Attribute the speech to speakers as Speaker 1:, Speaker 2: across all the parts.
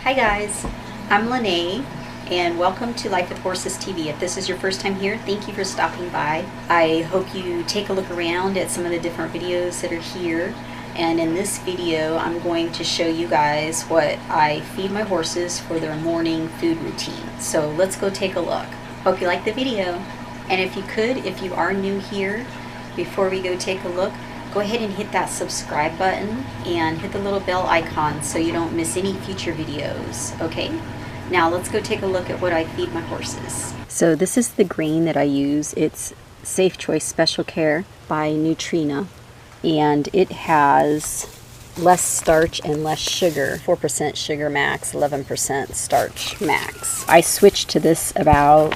Speaker 1: Hi guys, I'm Lene and welcome to Life with Horses TV. If this is your first time here, thank you for stopping by. I hope you take a look around at some of the different videos that are here. And in this video, I'm going to show you guys what I feed my horses for their morning food routine. So let's go take a look. Hope you like the video. And if you could, if you are new here, before we go take a look, go ahead and hit that subscribe button and hit the little bell icon so you don't miss any future videos, okay? Now let's go take a look at what I feed my horses. So this is the grain that I use. It's Safe Choice Special Care by Nutrina, and it has less starch and less sugar, 4% sugar max, 11% starch max. I switched to this about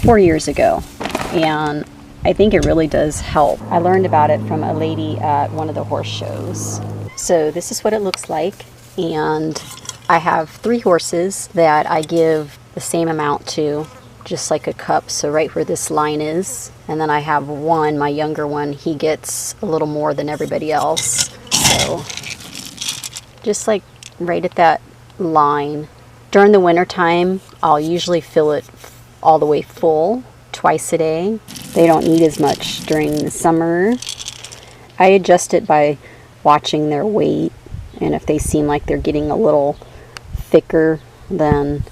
Speaker 1: 4 years ago, and I think it really does help. I learned about it from a lady at one of the horse shows. So this is what it looks like, and I have 3 horses that I give the same amount to, just like a cup, so right where this line is. And then I have one, my younger one, he gets a little more than everybody else. So just like right at that line. During the winter time, I'll usually fill it all the way full twice a day. They don't eat as much during the summer. I adjust it by watching their weight, and if they seem like they're getting a little thicker, then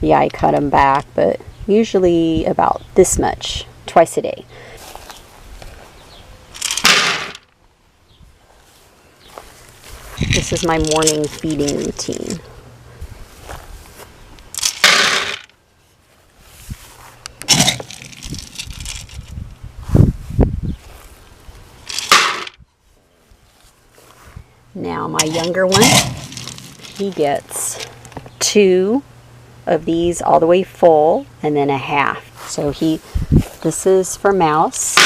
Speaker 1: yeah, I cut them back, but usually about this much twice a day. This is my morning feeding routine. Now my younger one, he gets 2 of these all the way full and then a half. So this is for Mouse.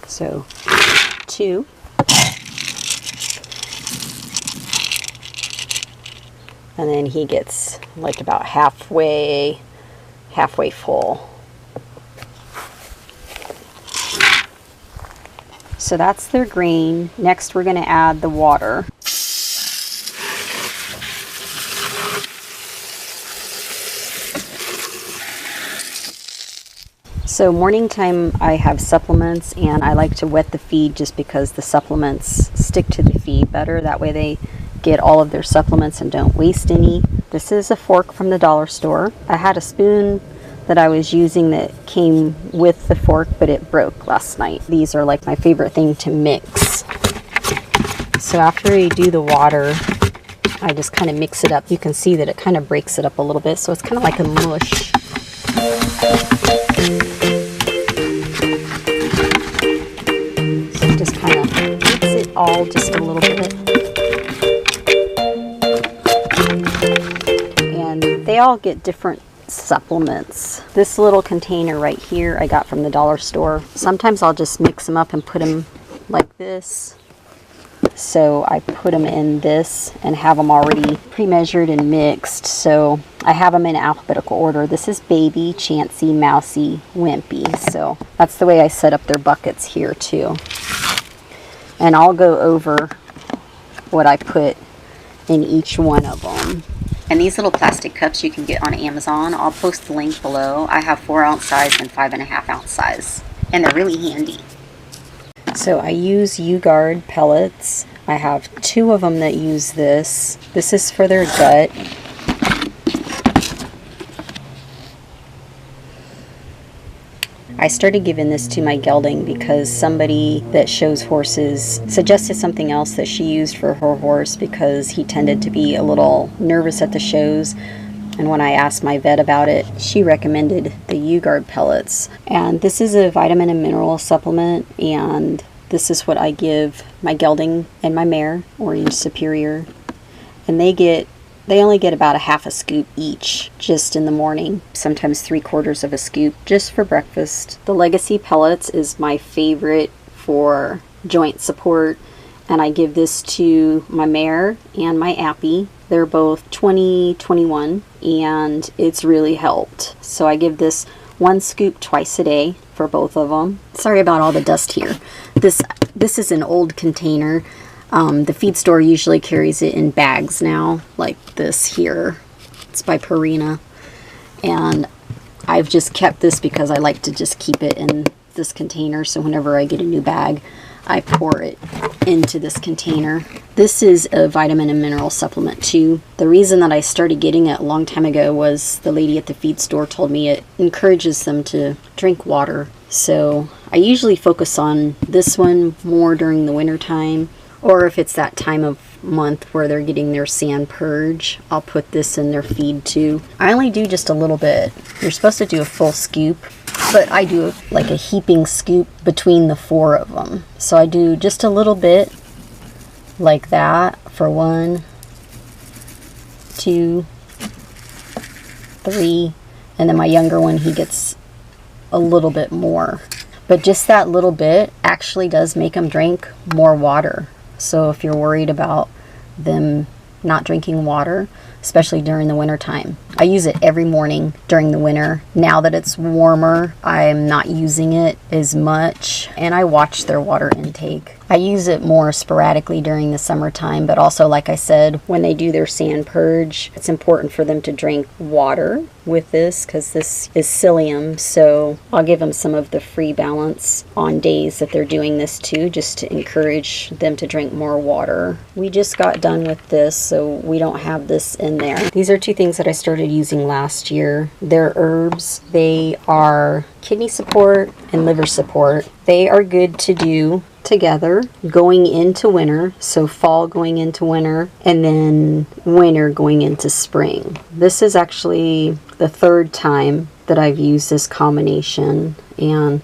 Speaker 1: So 2. And then he gets like about halfway full. So that's their grain. Next we're going to add the water. So morning time I have supplements, and I like to wet the feed just because the supplements stick to the feed better. That way they get all of their supplements and don't waste any. This is a fork from the dollar store. I had a spoon that I was using that came with the fork, but it broke last night. These are like my favorite thing to mix. So after you do the water, I just kind of mix it up. You can see that it kind of breaks it up a little bit, so it's kind of like a mush. So just kind of mix it all just a little bit. And they all get different supplements. This little container right here I got from the dollar store. Sometimes I'll just mix them up and put them like this. So I put them in this and have them already pre-measured and mixed. So I have them in alphabetical order. This is Baby, Chancy, Mousy, Wimpy. So that's the way I set up their buckets here too. And I'll go over what I put in each one of them. And these little plastic cups you can get on Amazon. I'll post the link below. I have 4-ounce size and 5.5-ounce size, and they're really handy. So I use U-Guard pellets. I have 2 of them that use this. This is for their gut. I started giving this to my gelding because somebody that shows horses suggested something else that she used for her horse because he tended to be a little nervous at the shows. And when I asked my vet about it, she recommended the U-Guard pellets. And this is a vitamin and mineral supplement, and this is what I give my gelding and my mare, Orange Superior. And they only get about a half a scoop each just in the morning, sometimes 3/4 of a scoop just for breakfast. The Legacy pellets is my favorite for joint support, and I give this to my mare and my Appy. They're both 20-21, and it's really helped. So I give this 1 scoop twice a day for both of them. Sorry about all the dust here. This is an old container. The feed store usually carries it in bags now, like this here. It's by Purina. And I've just kept this because I like to just keep it in this container. So whenever I get a new bag, I pour it into this container. This is a vitamin and mineral supplement too. The reason that I started getting it a long time ago was the lady at the feed store told me it encourages them to drink water. So I usually focus on this one more during the winter time, or if it's that time of month where they're getting their sand purge, I'll put this in their feed too. I only do just a little bit. You're supposed to do a full scoop, but I do like a heaping scoop between the 4 of them. So I do just a little bit like that for 1, 2, 3, and then my younger one, he gets a little bit more. But just that little bit actually does make them drink more water. So if you're worried about them not drinking water, especially during the winter time, I use it every morning during the winter. Now that it's warmer, I'm not using it as much, and I watch their water intake. I use it more sporadically during the summertime, but also, like I said, when they do their sand purge, it's important for them to drink water with this because this is psyllium. So I'll give them some of the free balance on days that they're doing this too, just to encourage them to drink more water. We just got done with this, so we don't have this in there. These are 2 things that I started using last year. They're herbs. They are kidney support and liver support. They are good to do together going into winter, so fall going into winter, and then winter going into spring. This is actually the 3rd time that I've used this combination, and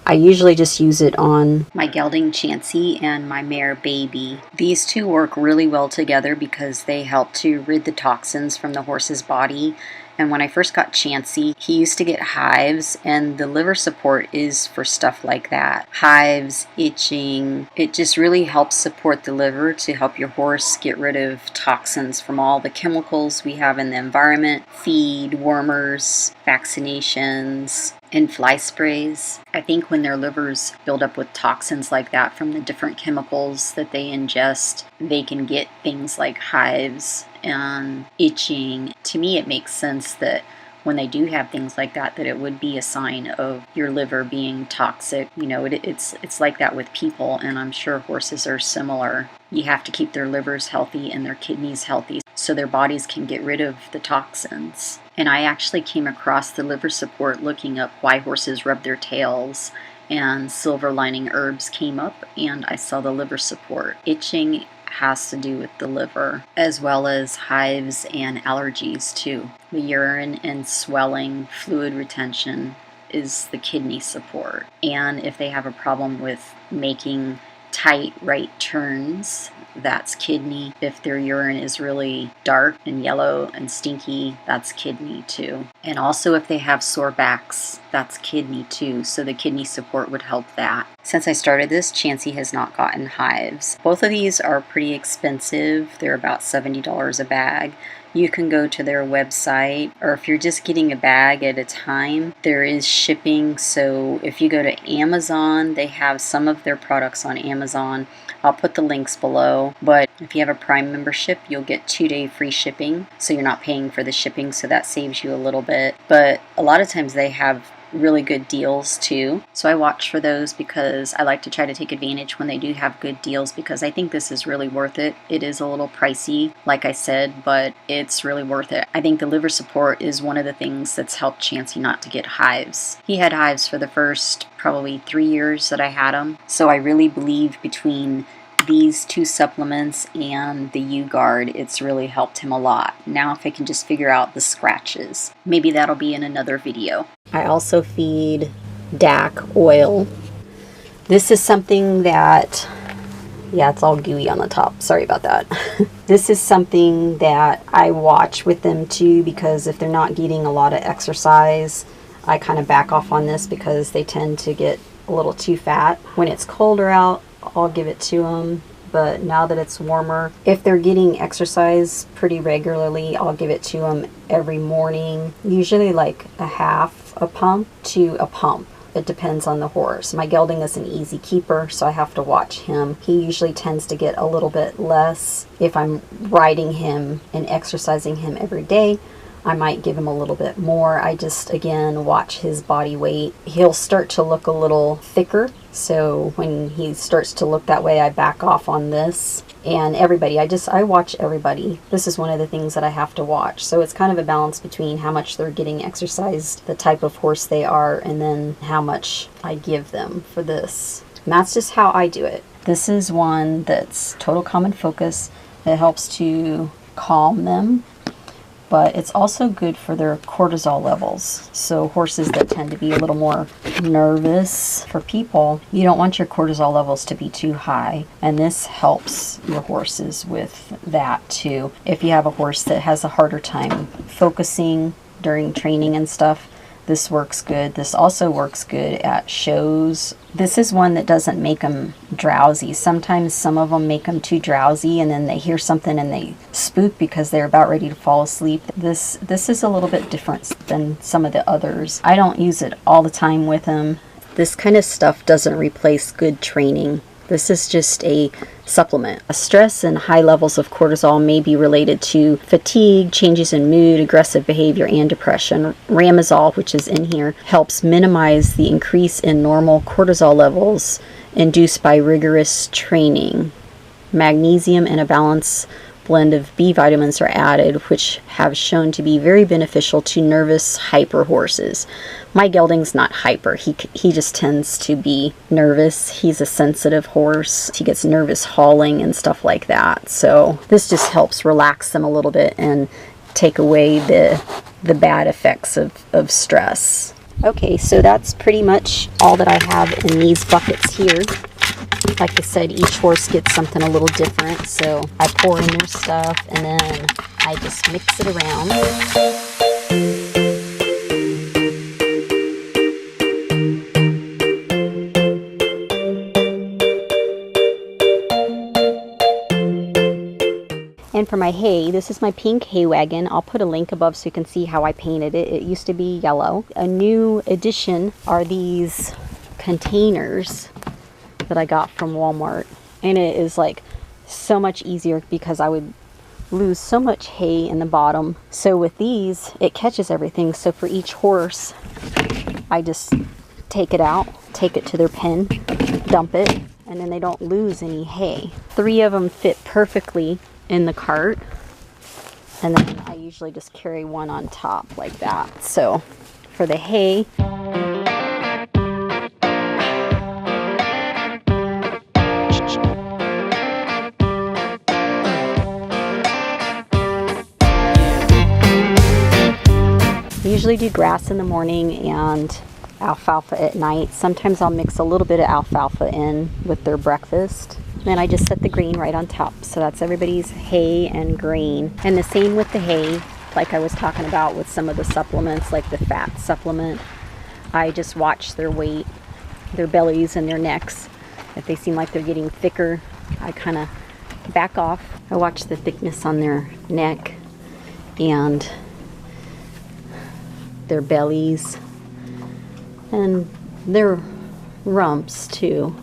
Speaker 1: I usually just use it on my gelding Chansey and my mare Baby. These 2 work really well together because they help to rid the toxins from the horse's body. And when I first got Chansey, he used to get hives, and the liver support is for stuff like that. Hives, itching. It just really helps support the liver to help your horse get rid of toxins from all the chemicals we have in the environment, feed, wormers, vaccinations, and fly sprays. I think when their livers build up with toxins like that from the different chemicals that they ingest, they can get things like hives and itching. To me, it makes sense that when they do have things like that, that it would be a sign of your liver being toxic. You know, it's like that with people, and I'm sure horses are similar. You have to keep their livers healthy and their kidneys healthy so their bodies can get rid of the toxins. And I actually came across the liver support looking up why horses rub their tails, and silver lining herbs came up, and I saw the liver support. Itching has to do with the liver, as well as hives and allergies too. The urine and swelling, fluid retention is the kidney support. And if they have a problem with making tight right turns, that's kidney. If their urine is really dark and yellow and stinky, that's kidney too. And also if they have sore backs, that's kidney too. So the kidney support would help that. Since I started this, Chansey has not gotten hives. Both of these are pretty expensive. They're about $70 a bag. You can go to their website, or if you're just getting a bag at a time, there is shipping. So if you go to Amazon, they have some of their products on Amazon. I'll put the links below, but if you have a Prime membership, you'll get 2-day free shipping, so you're not paying for the shipping, so that saves you a little bit. But a lot of times they have really good deals too, so I watch for those because I like to try to take advantage when they do have good deals, because I think this is really worth it. It is a little pricey, like I said, but it's really worth it. I think the liver support is one of the things that's helped Chansey not to get hives. He had hives for the first probably 3 years that I had him, so I really believe between these 2 supplements and the U-Guard, it's really helped him a lot. Now if I can just figure out the scratches, maybe that'll be in another video. I also feed DAC oil. This is something that, yeah, it's all gooey on the top. Sorry about that. This is something that I watch with them too, because if they're not getting a lot of exercise, I kind of back off on this because they tend to get a little too fat. When it's colder out, I'll give it to them, but now that it's warmer, if they're getting exercise pretty regularly, I'll give it to them every morning, usually like a half a pump to a pump. It depends on the horse. My gelding is an easy keeper, so I have to watch him. He usually tends to get a little bit less. If I'm riding him and exercising him every day, I might give him a little bit more. I just, again, watch his body weight. He'll start to look a little thicker. So when he starts to look that way, I back off on this. And everybody, I watch everybody. This is one of the things that I have to watch. So it's kind of a balance between how much they're getting exercised, the type of horse they are, and then how much I give them for this. And that's just how I do it. This is one that's total common focus. It helps to calm them, but it's also good for their cortisol levels. So horses that tend to be a little more nervous, for people, you don't want your cortisol levels to be too high, and this helps your horses with that too. If you have a horse that has a harder time focusing during training and stuff, this works good. This also works good at shows. This is one that doesn't make them drowsy. Sometimes some of them make them too drowsy, and then they hear something and they spook because they're about ready to fall asleep. This is a little bit different than some of the others. I don't use it all the time with them. This kind of stuff doesn't replace good training. This is just a supplement. Stress and high levels of cortisol may be related to fatigue, changes in mood, aggressive behavior, and depression. Ramazole, which is in here, helps minimize the increase in normal cortisol levels induced by rigorous training. Magnesium and a balanced blend of B vitamins are added, which have shown to be very beneficial to nervous hyper horses. My gelding's not hyper. He just tends to be nervous. He's a sensitive horse. He gets nervous hauling and stuff like that. So this just helps relax them a little bit and take away the bad effects of stress. Okay, so that's pretty much all that I have in these buckets here. Like I said, each horse gets something a little different, so I pour in their stuff and then I just mix it around. And for my hay, this is my pink hay wagon. I'll put a link above so you can see how I painted it. It used to be yellow. A new addition are these containers that I got from Walmart, and it is like so much easier because I would lose so much hay in the bottom. So with these, it catches everything. So for each horse, I just take it out, take it to their pen, dump it, and then they don't lose any hay. 3 of them fit perfectly in the cart, and then I usually just carry one on top like that. So for the hay, I usually do grass in the morning and alfalfa at night. Sometimes I'll mix a little bit of alfalfa in with their breakfast. Then I just set the grain right on top. So that's everybody's hay and grain. And the same with the hay, like I was talking about with some of the supplements, like the fat supplement. I just watch their weight, their bellies and their necks. If they seem like they're getting thicker, I kind of back off. I watch the thickness on their neck and their bellies and their rumps too.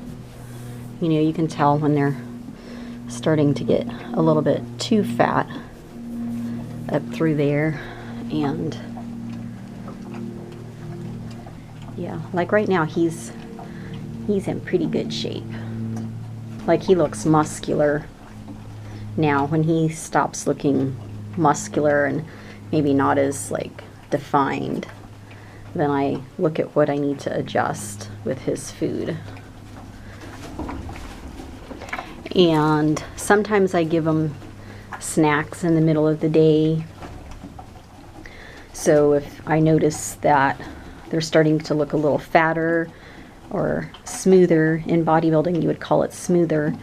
Speaker 1: You know, you can tell when they're starting to get a little bit too fat up through there. And yeah, like right now he's in pretty good shape. Like he looks muscular now. When he stops looking muscular and maybe not as like defined, then I look at what I need to adjust with his food. And sometimes I give him snacks in the middle of the day. So if I notice that they're starting to look a little fatter or smoother, in bodybuilding you would call it smoother,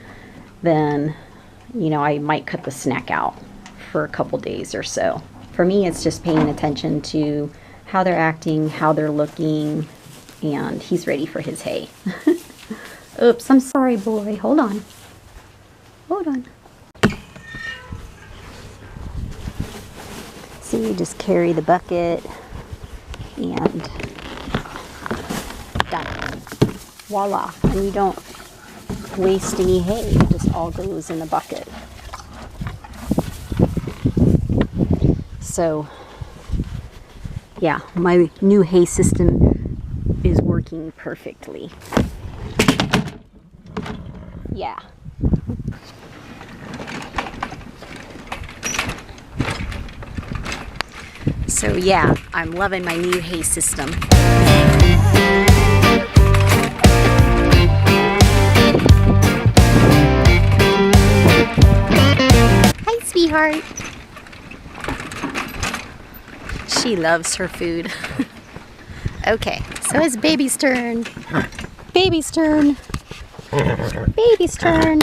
Speaker 1: then you know, I might cut the snack out for a couple days or so. For me, it's just paying attention to how they're acting, how they're looking, and he's ready for his hay. Oops, I'm sorry, boy. Hold on. Hold on. So you just carry the bucket, and that's Voila. And you don't waste any hay. It just all goes in the bucket. So, yeah, my new hay system is working perfectly. Yeah. So yeah, I'm loving my new hay system. Hi, sweetheart. She loves her food. Okay, so it's baby's turn. Baby's turn. Baby's turn.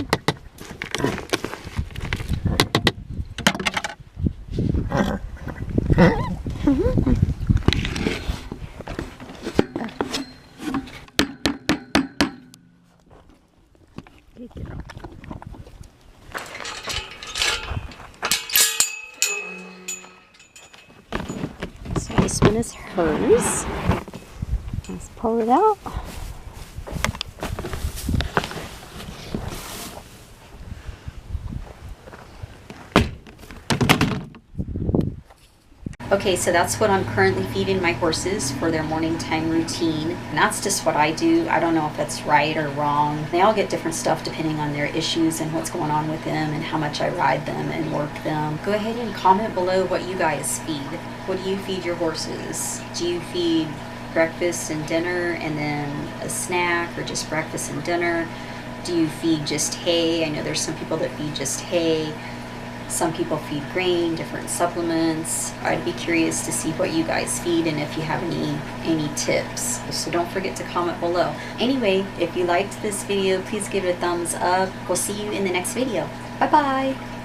Speaker 1: Good girl. So this one is hers. Let's pull it out. Okay, so that's what I'm currently feeding my horses for their morning time routine. And that's just what I do. I don't know if that's right or wrong. They all get different stuff depending on their issues and what's going on with them and how much I ride them and work them. Go ahead and comment below what you guys feed. What do you feed your horses? Do you feed breakfast and dinner and then a snack, or just breakfast and dinner? Do you feed just hay? I know there's some people that feed just hay. Some people feed grain, different supplements. I'd be curious to see what you guys feed and if you have any tips. So don't forget to comment below. Anyway, if you liked this video, please give it a thumbs up. We'll see you in the next video. Bye-bye.